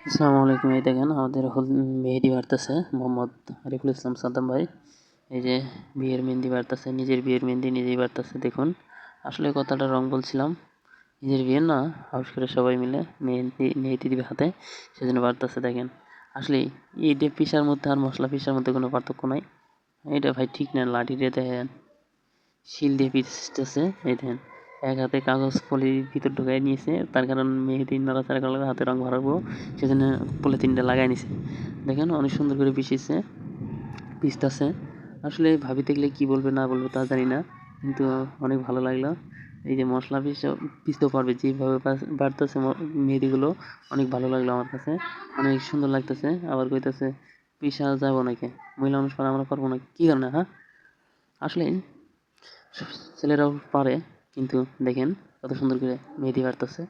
আসসালামু আলাইকুম। এই দেখেন আমাদের মেহেদি বাড়তেছে মোহাম্মদ আরিফুল ইসলাম সাদ্দাম ভাই। এই যে বিয়ের মেহেন্দি বাড়তেছে, নিজের বিয়ের মেহেন্দি নিজেই বাড়তেছে। দেখুন, আসলে কথাটা রং বলছিলাম, নিজের বিয়ের না, হাউস করে সবাই মিলে মেহেন্দি মেহেদি দিবে হাতে, সেজন্য বাড়তেছে। দেখেন, আসলে এইটা পিসার মধ্যে আর মশলা পিসার মধ্যে কোনো পার্থক্য নাই। এটা ভাই ঠিক না, লাঠি দিয়ে দেখেন শিল দিয়ে পিষতেছে। এই দেখেন, এক হাতে কাগজ পলির ভিতর ঢুকাই নিয়েছে, তার কারণ মেহেদি নাড়াচাড়া করলে হাতে রং ভরাবো, সেজন্য পলিথিনটা লাগাই নিছে। দেখেন অনেক সুন্দর করে পিষতেছে। আসলে ভাবি দেখলে কি বলবে না বলবে তা জানি না, কিন্তু অনেক ভালো লাগলো। এই যে মশলা পিষতেও পারবে, যেভাবে বাড়তেছে মেহেদিগুলো, অনেক ভালো লাগলো আমার কাছে, অনেক সুন্দর লাগতেছে। আবার কইতেছে পিষা যাবো নাকি, মহিলা মানুষ পারে, আমরা পারবো না, কি কারণে? হ্যাঁ, আসলে ছেলেরাও পারে, কিন্তু দেখেন কত সুন্দর করে মেহেদি বাড়তেছে।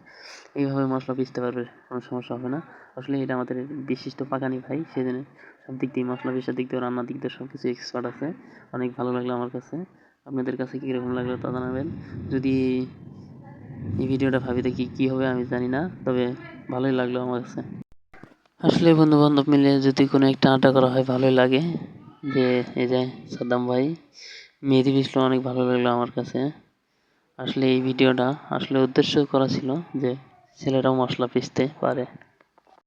এইভাবে মশলা পিষতে পারবে, কোনো সমস্যা হবে না। আসলে এটা আমাদের বিশিষ্ট পাকানি ভাই, সেজন্য সব দিক দিয়ে, মশলা পিষার দিক দিয়ে, রান্নার দিক দিয়ে সব কিছু এক্সপার্ট আছে। অনেক ভালো লাগলো আমার কাছে। আপনাদের কাছে কীরকম লাগলো তা জানাবেন। যদি এই ভিডিওটা ভাবি দেখি কী হবে আমি জানি না, তবে ভালোই লাগলো আমার কাছে। আসলে বন্ধু বান্ধব মিলে যদি কোনো একটা আড্ডা করা হয় ভালোই লাগে। যে এই যে সাদ্দাম ভাই মেহেদি পিছলো, অনেক ভালো লাগলো আমার কাছে। আসলে এই ভিডিওটা আসলে উদ্দেশ্য করা ছিল যে ছেলেরাও মশলা পিষতে পারে।